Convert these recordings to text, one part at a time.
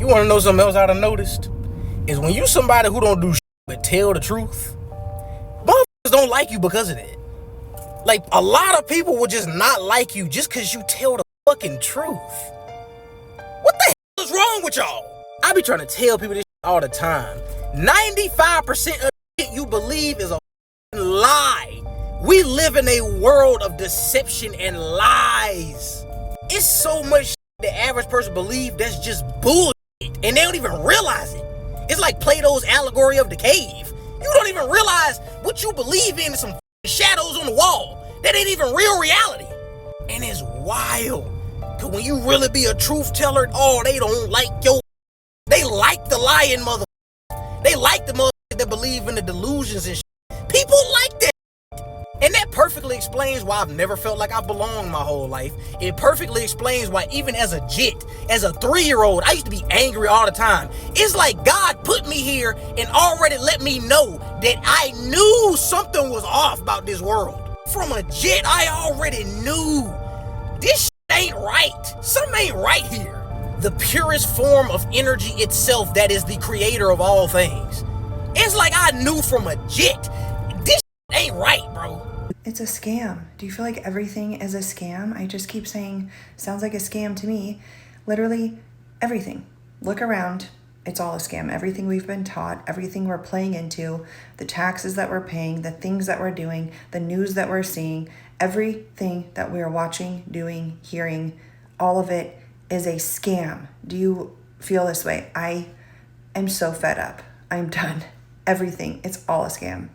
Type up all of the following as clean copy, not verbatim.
You want to know something else I done noticed? Is when you somebody who don't do shit but tell the truth, motherfuckers don't like you because of that. Like, a lot of people will just not like you just because you tell the fucking truth. What the hell is wrong with y'all? I be trying to tell people this all the time. 95% of the shit you believe is a lie. We live in a world of deception and lies. It's so much shit the average person believes that's just bullshit, and they don't even realize it. It's like Plato's allegory of the cave. You don't even realize what you believe in is some shadows on the wall. That ain't even real reality. And it's wild. Cause when you really be a truth teller, they don't like your. They like the lying mother. They like the motherfuckers that believe in the delusions and shit. People like that. And that perfectly explains why I've never felt like I belonged my whole life. It perfectly explains why even as a 3-year-old, I used to be angry all the time. It's like God put me here and already let me know that I knew something was off about this world. From a jit, I already knew this shit ain't right. Something ain't right here. The purest form of energy itself that is the creator of all things. It's like I knew from a jit. This shit ain't right, bro. It's a scam. Do you feel like everything is a scam? I just keep saying, sounds like a scam to me. Literally everything. Look around. It's all a scam. Everything we've been taught, everything we're playing into, the taxes that we're paying, the things that we're doing, the news that we're seeing, everything that we're watching, doing, hearing, all of it is a scam. Do you feel this way? I am so fed up. I'm done. Everything. It's all a scam.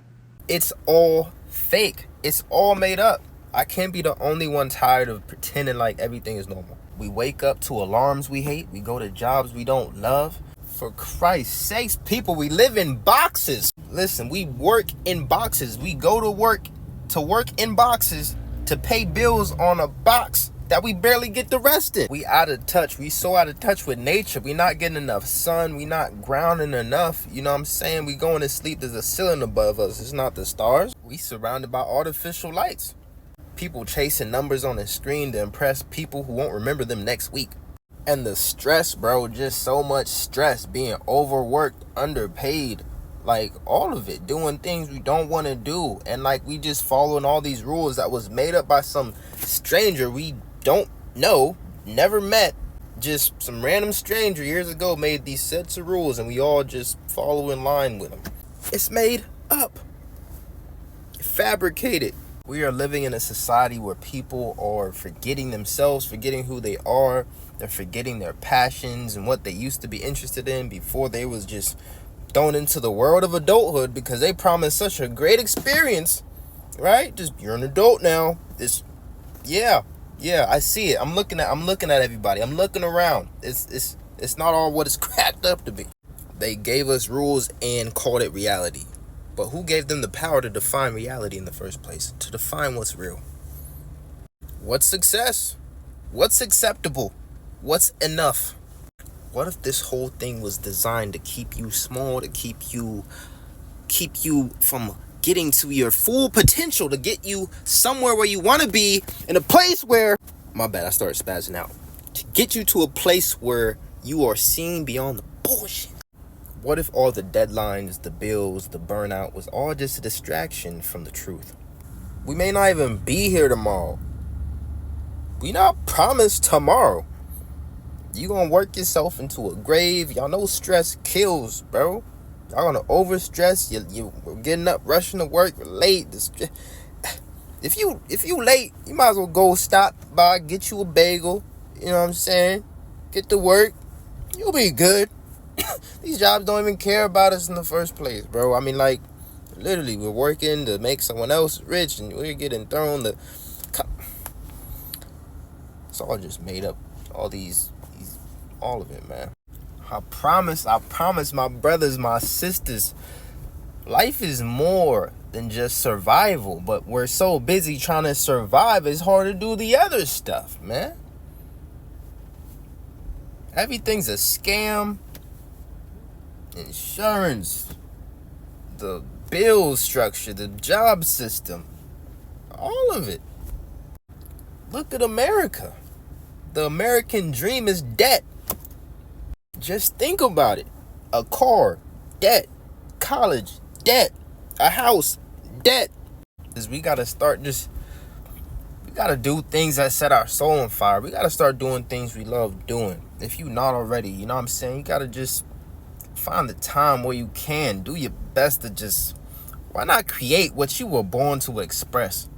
It's all fake. It's all made up. I can't be the only one tired of pretending like everything is normal. We wake up to alarms we hate. We go to jobs we don't love. For Christ's sakes, people, we live in boxes. Listen, we work in boxes. We go to work in boxes to pay bills on a box that we barely get the rest in. We out of touch. We so out of touch with nature. We not getting enough sun. We not grounding enough. You know what I'm saying? We going to sleep. There's a ceiling above us. It's not the stars. We surrounded by artificial lights. People chasing numbers on a screen to impress people who won't remember them next week. And the stress, bro, just so much stress, being overworked, underpaid, like all of it, doing things we don't want to do. And like we just following all these rules that was made up by some stranger we don't know, never met, just some random stranger years ago made these sets of rules and we all just follow in line with them. It's made up, fabricated. We are living in a society where people are forgetting themselves, forgetting who they are. They're forgetting their passions and what they used to be interested in before they was just thrown into the world of adulthood because they promised such a great experience, right? Just, you're an adult now. Yeah, I see it. I'm looking at everybody. I'm looking around. It's not all what it's cracked up to be. They gave us rules and called it reality. But who gave them the power to define reality in the first place? To define what's real? What's success? What's acceptable? What's enough? What if this whole thing was designed to keep you small, to keep you from getting to your full potential, to get you somewhere where you want to be, in a place where, my bad, I started spazzing out, to get you to a place where you are seeing beyond the bullshit? What if all the deadlines, the bills, the burnout was all just a distraction from the truth? We may not even be here tomorrow. We not promised tomorrow. You gonna work yourself into a grave. Y'all know stress kills, bro. Y'all gonna overstress. You getting up, rushing to work, late. If you late, you might as well go stop by, get you a bagel. You know what I'm saying? Get to work. You'll be good. These jobs don't even care about us in the first place, bro. I mean, like, literally, we're working to make someone else rich, and we're getting thrown the. It's all just made up. All of it, man. I promise, my brothers, my sisters, life is more than just survival. But we're so busy trying to survive, it's hard to do the other stuff, man. Everything's a scam. Insurance, the bill structure, the job system, all of it. Look at America. The American dream is debt. Just think about it. A car, debt. College, debt. A house, debt. Is we gotta start just, we gotta do things that set our soul on fire. We gotta start doing things we love doing. If you not already, you know what I'm saying? You gotta just find the time where you can. Do your best to just, why not create what you were born to express?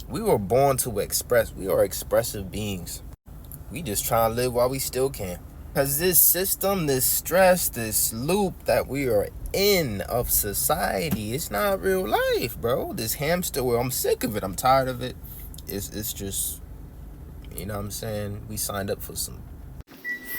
We were born to express. We are expressive beings. We just try to live while we still can. Because this system, this stress, this loop that we are in of society, it's not real life, bro. This hamster wheel, I'm sick of it. I'm tired of it. It's just, you know what I'm saying? We signed up for some.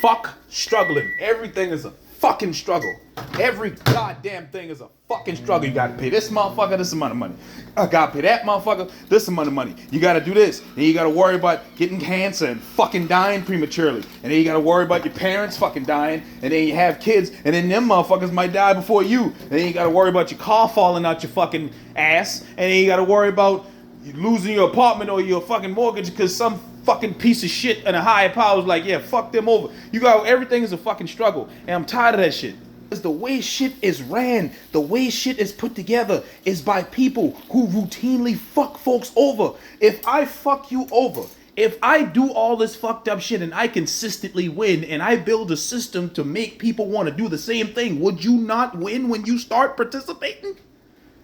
Fuck struggling. Everything is a fucking struggle. Every goddamn thing is a fucking struggle. You gotta pay this motherfucker this amount of money. I gotta pay that motherfucker this amount of money. You gotta do this. Then you gotta worry about getting cancer and fucking dying prematurely. And then you gotta worry about your parents fucking dying. And then you have kids. And then them motherfuckers might die before you. And then you gotta worry about your car falling out your fucking ass. And then you gotta worry about losing your apartment or your fucking mortgage because some fucking piece of shit and a higher power is like, yeah, fuck them over. You got, everything is a fucking struggle. And I'm tired of that shit. Because the way shit is ran, the way shit is put together is by people who routinely fuck folks over. If I fuck you over, if I do all this fucked up shit and I consistently win and I build a system to make people want to do the same thing, would you not win when you start participating?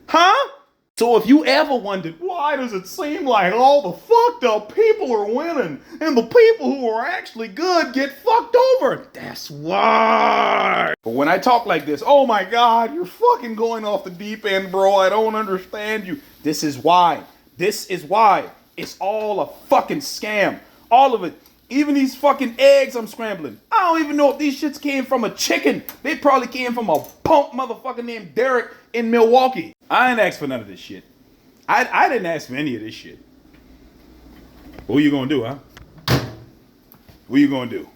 Huh? So if you ever wondered, why does it seem like all the fucked up people are winning and the people who are actually good get fucked over? That's why. But when I talk like this, oh my God, you're fucking going off the deep end, bro. I don't understand you. This is why. This is why. It's all a fucking scam. All of it. Even these fucking eggs I'm scrambling. I don't even know if these shits came from a chicken. They probably came from a punk motherfucker named Derek in Milwaukee. I ain't asked for none of this shit. I didn't ask for any of this shit. What you gonna do, huh? What you gonna do?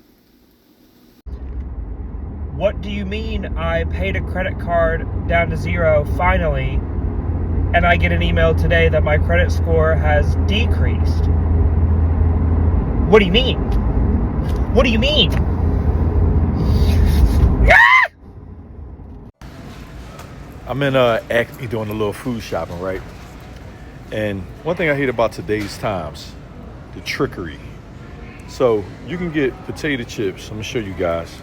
What do you mean I paid a credit card down to zero finally, and I get an email today that my credit score has decreased? What do you mean? What do you mean? I'm in Acme doing a little food shopping, right? And one thing I hate about today's times, the trickery. So you can get potato chips, I'm gonna show you guys,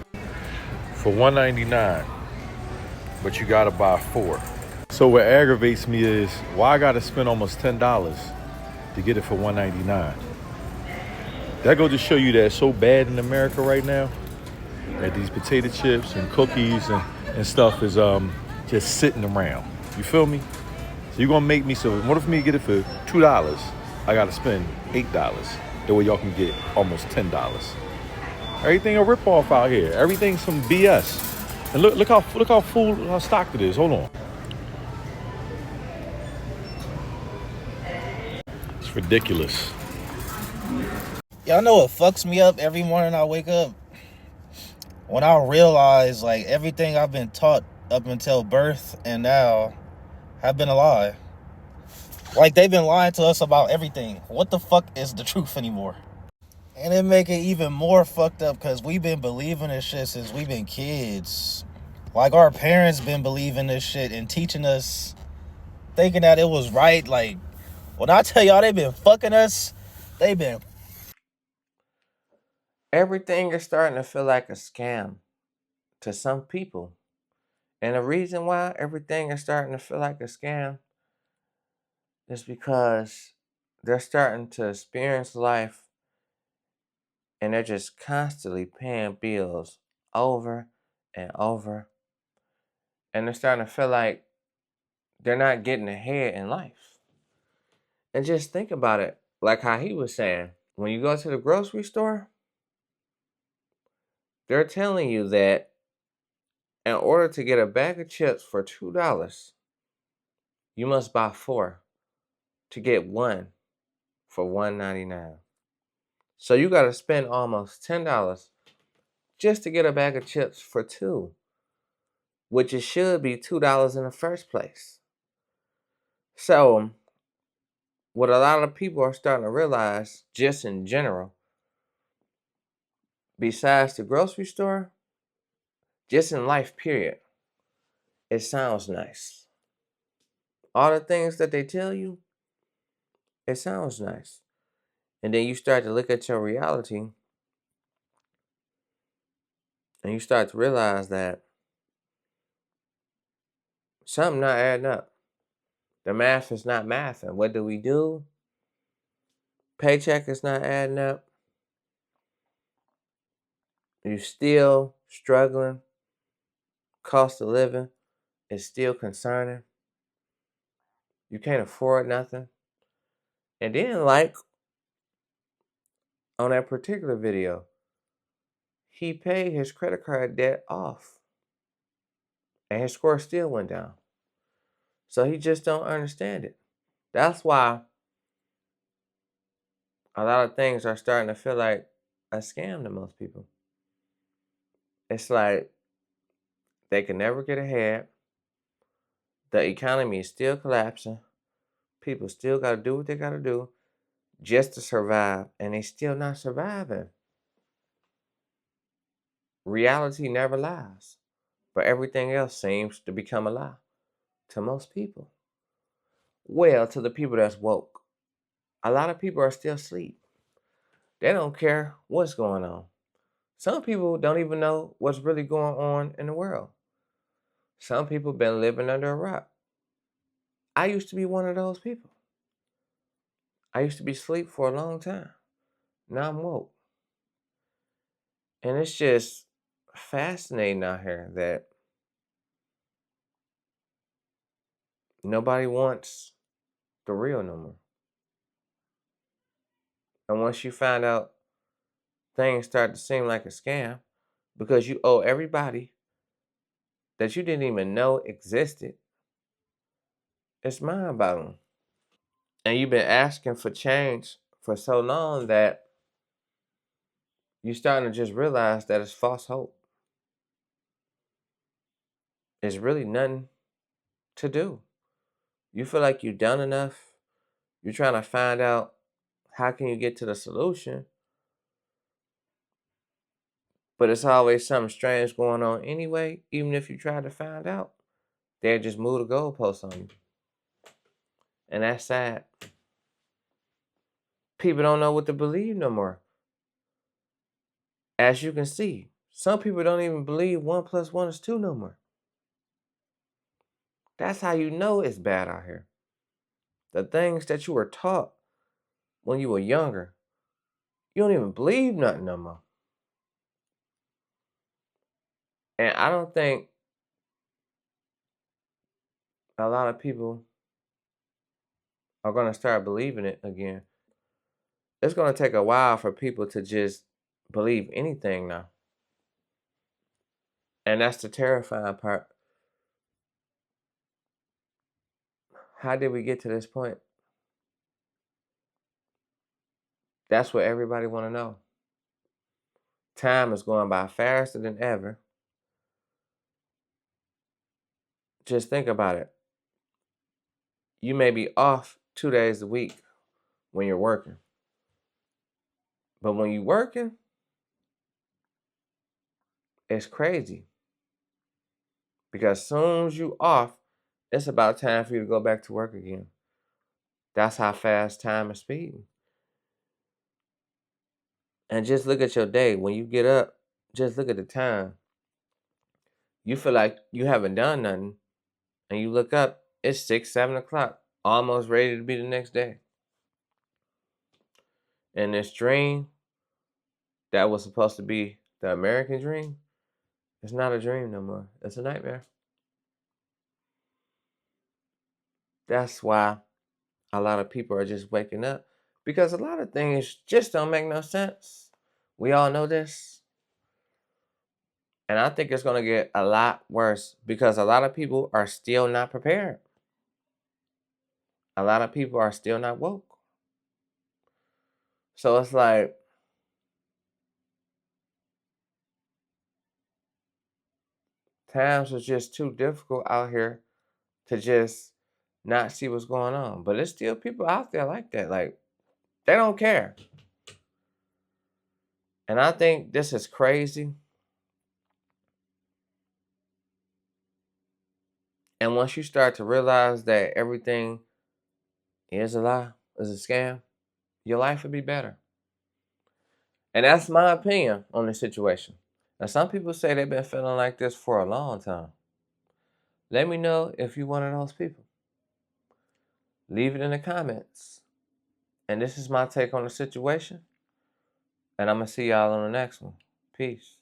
for $1.99, but you gotta buy 4. So what aggravates me is, why I gotta spend almost $10 to get it for $1.99? That goes to show you that it's so bad in America right now that these potato chips and cookies and stuff is just sitting around. You feel me? So you're gonna make me, so in order for me to get it for $2, I gotta spend $8. That way y'all can get almost $10. Everything a ripoff out here. Everything's some BS. And look how full how stocked it is. Hold on. It's ridiculous. Y'all know what fucks me up every morning I wake up? When I realize, like, everything I've been taught up until birth and now have been a lie. Like, they've been lying to us about everything. What the fuck is the truth anymore? And it make it even more fucked up because we've been believing this shit since we've been kids. Like, our parents been believing this shit and teaching us, thinking that it was right. Like, when I tell y'all they been fucking us, they been. Everything is starting to feel like a scam to some people. And the reason why everything is starting to feel like a scam is because they're starting to experience life and they're just constantly paying bills over and over. And they're starting to feel like they're not getting ahead in life. And just think about it, like how he was saying, when you go to the grocery store, they're telling you that in order to get a bag of chips for $2, you must buy 4 to get 1 for $1.99. So you got to spend almost $10 just to get a bag of chips for 2, which it should be $2 in the first place. So what a lot of people are starting to realize, just in general, besides the grocery store, Just in life, period. It sounds nice. All the things that they tell you, it sounds nice. And then you start to look at your reality and you start to realize that something not adding up. The math is not mathing. What do we do? Paycheck is not adding up. You're still struggling. Cost of living is still concerning. You can't afford nothing. And then, like on that particular video, he paid his credit card debt off. And his score still went down. So he just don't understand it. That's why a lot of things are starting to feel like a scam to most people. It's like they can never get ahead. The economy is still collapsing. People still got to do what they got to do just to survive. And they still not surviving. Reality never lies. But everything else seems to become a lie to most people. Well, to the people that's woke, a lot of people are still asleep. They don't care what's going on. Some people don't even know what's really going on in the world. Some people been living under a rock. I used to be one of those people. I used to be asleep for a long time. Now I'm woke. And it's just fascinating out here that nobody wants the real no more. And once you find out things start to seem like a scam because you owe everybody that you didn't even know existed, it's mind-boggling. And you've been asking for change for so long that you're starting to just realize that it's false hope. It's really nothing to do. You feel like you've done enough. You're trying to find out how can you get to the solution. But it's always something strange going on anyway. Even if you try to find out, they'll just move the goalposts on you. And that's sad. People don't know what to believe no more. As you can see, some people don't even believe 1 + 1 is 2 no more. That's how you know it's bad out here. The things that you were taught when you were younger, you don't even believe nothing no more. And I don't think a lot of people are going to start believing it again. It's going to take a while for people to just believe anything now. And that's the terrifying part. How did we get to this point? That's what everybody want to know. Time is going by faster than ever. Just think about it. You may be off 2 days a week when you're working. But when you're working, it's crazy. Because as soon as you off, it's about time for you to go back to work again. That's how fast time is speeding. And just look at your day. When you get up, just look at the time. You feel like you haven't done nothing. And you look up, it's 6, 7 o'clock. Almost ready to be the next day. And this dream that was supposed to be the American dream, it's not a dream no more. It's a nightmare. That's why a lot of people are just waking up. Because a lot of things just don't make no sense. We all know this. And I think it's going to get a lot worse because a lot of people are still not prepared. A lot of people are still not woke. So it's like, times are just too difficult out here to just not see what's going on. But there's still people out there like that. Like, they don't care. And I think this is crazy And once you start to realize that everything is a lie, is a scam, your life will be better. And that's my opinion on the situation. Now, some people say they've been feeling like this for a long time. Let me know if you're one of those people. Leave it in the comments. And this is my take on the situation. And I'm going to see y'all on the next one. Peace.